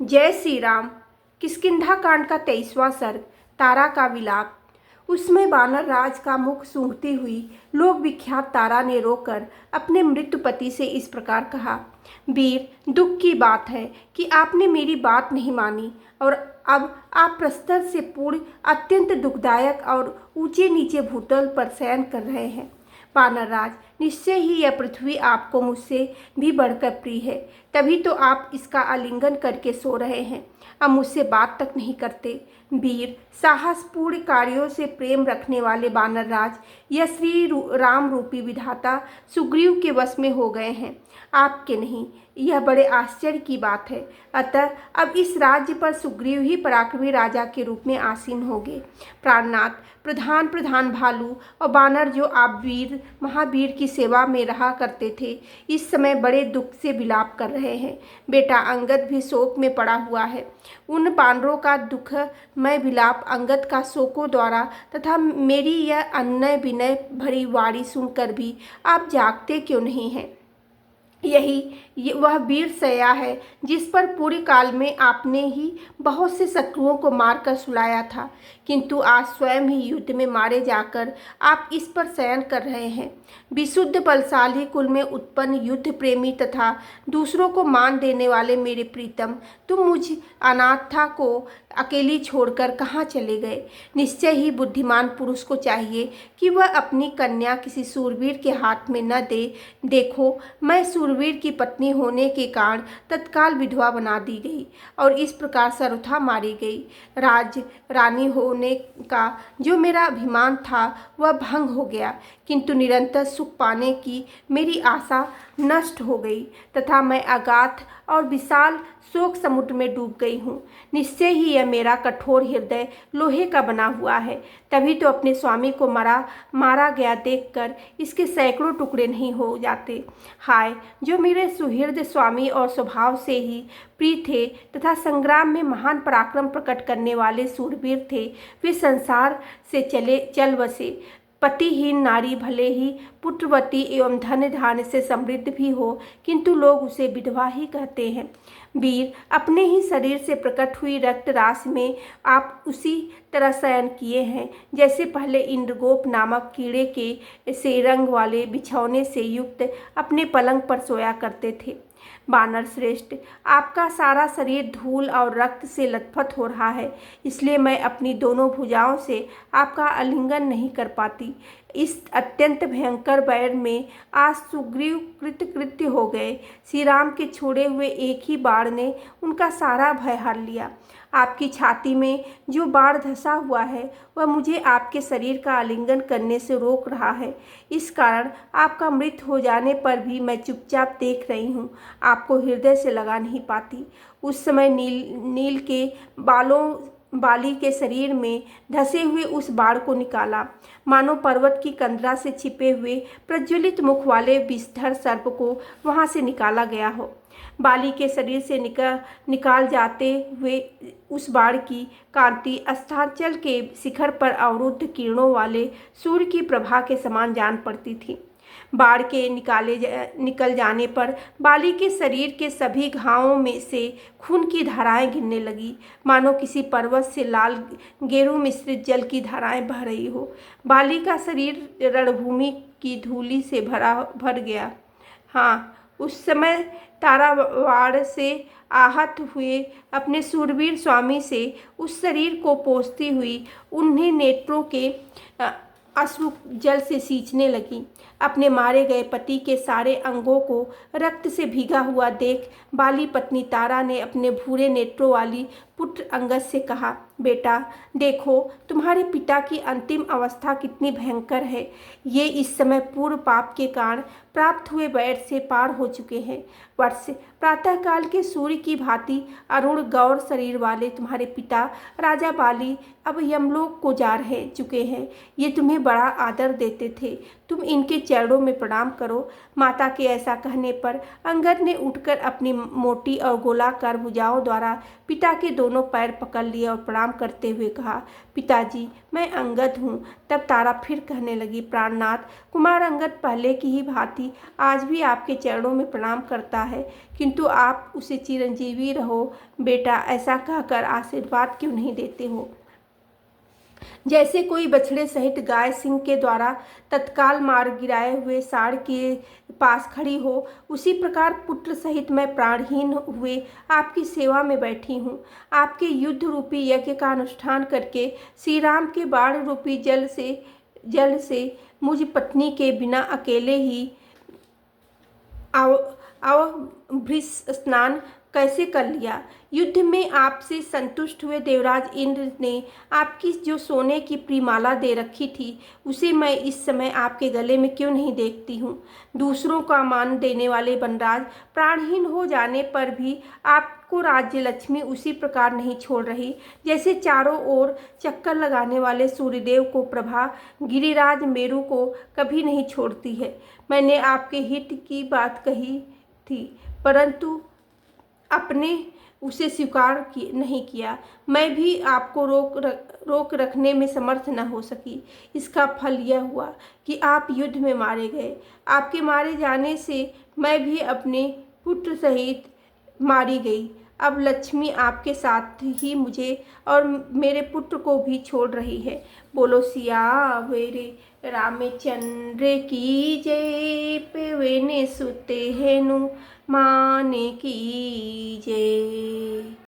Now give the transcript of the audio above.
जय श्री राम। किष्किंधा कांड का 23वां सर्ग, तारा का विलाप। उसमें वानर राज का मुख सूंघती हुई लोक विख्यात तारा ने रोकर अपने मृत्यु पति से इस प्रकार कहा, वीर, दुख की बात है कि आपने मेरी बात नहीं मानी और अब आप प्रस्तर से पूर्ण अत्यंत दुखदायक और ऊंचे नीचे भूतल पर शयन कर रहे हैं। वानर राज, निश्चय ही यह पृथ्वी आपको मुझसे भी बढ़कर प्रिय है, तभी तो आप इसका आलिंगन करके सो रहे हैं। अब मुझसे बात तक नहीं करते। वीर, साहसपूर्ण कार्यों से प्रेम रखने वाले वानर राज, यह श्री राम रूपी विधाता सुग्रीव के वश में हो गए हैं, आपके नहीं। यह बड़े आश्चर्य की बात है। अतः अब इस राज्य पर सुग्रीव ही पराक्रमी राजा के रूप में आसीन होंगे। प्राणनाथ, प्रधान प्रधान भालू और बानर जो आप वीर महावीर की सेवा में रहा करते थे, इस समय बड़े दुख से विलाप कर रहे हैं। बेटा अंगद भी शोक में पड़ा हुआ है। उन बानरों का दुख मैं विलाप अंगद का शोकों द्वारा तथा मेरी यह अन्य विनय भरी वाणी सुनकर भी आप जागते क्यों नहीं हैं? यही वह वीर सया है जिस पर पूरे काल में आपने ही बहुत से शत्रुओं को मारकर सुलाया था, किंतु आज स्वयं ही युद्ध में मारे जाकर आप इस पर शयन कर रहे हैं। विशुद्ध बलशाली कुल में उत्पन्न युद्ध प्रेमी तथा दूसरों को मान देने वाले मेरे प्रीतम, तुम मुझ अनाथा को अकेली छोड़कर कहाँ चले गए? निश्चय ही बुद्धिमान पुरुष को चाहिए कि वह अपनी कन्या किसी सूरवीर के हाथ में न दे। देखो, मैं सूरवीर की पत्नी होने के कारण तत्काल विधवा बना दी गई और इस प्रकार सर्वथा मारी गई। राज रानी होने का जो मेरा अभिमान था वह भंग हो गया, किंतु निरंतर सुख पाने की मेरी आशा नष्ट हो गई तथा मैं अगाध और विशाल शोक समुद्र में डूब गई हूँ। निश्चय ही यह मेरा कठोर हृदय लोहे का बना हुआ है, तभी तो अपने स्वामी को मारा गया देखकर इसके सैकड़ों टुकड़े नहीं हो जाते। हाय, जो मेरे सुहृद स्वामी और स्वभाव से ही प्रिय थे तथा संग्राम में महान पराक्रम प्रकट करने वाले सूरवीर थे, वे संसार से चल बसे। पतिहीन नारी भले ही पुत्रवती एवं धन धान्य से समृद्ध भी हो, किंतु लोग उसे विधवा ही कहते हैं। वीर, अपने ही शरीर से प्रकट हुई रक्त राशि में आप उसी तरह शयन किए हैं जैसे पहले इंद्रगोप नामक कीड़े के से रंग वाले बिछौने से युक्त अपने पलंग पर सोया करते थे। वानर श्रेष्ठ, आपका सारा शरीर धूल और रक्त से लथपथ हो रहा है, इसलिए मैं अपनी दोनों भुजाओं से आपका आलिंगन नहीं कर पाती। इस अत्यंत भयंकर बैर में आज सुग्रीव कृतकृत्य हो गए। श्री राम के छोड़े हुए एक ही बाण ने उनका सारा भय हर लिया। आपकी छाती में जो बाण धंसा हुआ है वह मुझे आपके शरीर का आलिंगन करने से रोक रहा है। इस कारण आपका मृत हो जाने पर भी मैं चुपचाप देख रही हूँ, आपको हृदय से लगा नहीं पाती। उस समय नील के बाली के शरीर में धंसे हुए उस बाण को निकाला, मानो पर्वत की कंदरा से छिपे हुए प्रज्वलित मुख वाले विषधर सर्प को वहां से निकाला गया हो। बाली के शरीर से निकाल जाते हुए उस बाण की कांति अस्ताचल के शिखर पर अवरुद्ध किरणों वाले सूर्य की प्रभा के समान जान पड़ती थी। बाढ़ के निकल जाने पर बाली के शरीर के सभी घावों में से खून की धाराएं गिरने लगी, मानो किसी पर्वत से लाल गेरू मिश्रित जल की धाराएं बह रही हो। बाली का शरीर रणभूमि की धूलि से भर गया। हाँ, उस समय तारावाड़ से आहत हुए अपने सूरवीर स्वामी से उस शरीर को पोंछती हुई उन्हें नेत्रों के अश्रु जल से सींचने लगी। अपने मारे गए पति के सारे अंगों को रक्त से भीगा हुआ देख बाली पत्नी तारा ने अपने भूरे नेत्रों वाली पुत्र अंगद से कहा, बेटा देखो, तुम्हारे पिता की अंतिम अवस्था कितनी भयंकर है। ये इस समय पूर्व पाप के कारण प्राप्त हुए वैर से पार हो चुके हैं। वर्ष प्रातःकाल के सूर्य की भांति अरुण गौर शरीर वाले तुम्हारे पिता राजा बाली अब यमलोक को जा चुके हैं। ये तुम्हें बड़ा आदर देते थे, तुम इनके चरणों में प्रणाम करो। माता के ऐसा कहने पर अंगद ने उठकर अपनी मोटी और गोलाकार भुजाओं द्वारा पिता के दोनों पैर पकड़ लिए और प्रणाम करते हुए कहा, पिताजी, मैं अंगद हूँ। तब तारा फिर कहने लगी, प्राणनाथ, कुमार अंगद पहले की ही भांति भाई आज भी आपके चरणों में प्रणाम करता है, किंतु आप उसे चिरंजीवी रहो बेटा ऐसा कहकर आशीर्वाद क्यों नहीं देते हो। जैसे कोई बछड़े सहित गाय सिंह के द्वारा तत्काल मार गिराए हुए साढ़ के पास खड़ी हो, उसी प्रकार पुत्र सहित मैं प्राणहीन हुए आपकी सेवा में बैठी हूँ। आपके युद्ध रूपी यज्ञ का अनुष्ठान करके श्री राम के बाण रूपी जल से मुझ पत्नी के बिना अकेले ही अवभृष स्नान कैसे कर लिया। युद्ध में आपसे संतुष्ट हुए देवराज इंद्र ने आपकी जो सोने की प्रीमाला दे रखी थी, उसे मैं इस समय आपके गले में क्यों नहीं देखती हूँ। दूसरों का मान देने वाले वनराज प्राणहीन हो जाने पर भी आपको राज्य लक्ष्मी उसी प्रकार नहीं छोड़ रही, जैसे चारों ओर चक्कर लगाने वाले सूर्यदेव को प्रभा गिरिराज मेरु को कभी नहीं छोड़ती है। मैंने आपके हित की बात कही थी, परंतु आपने उसे स्वीकार नहीं किया। मैं भी आपको रोक रखने में समर्थ न हो सकी। इसका फल यह हुआ कि आप युद्ध में मारे गए। आपके मारे जाने से मैं भी अपने पुत्र सहित मारी गई। अब लक्ष्मी आपके साथ ही मुझे और मेरे पुत्र को भी छोड़ रही है। बोलो सियावर रामचंद्र की जय। पवन सुत हनुमान की जय।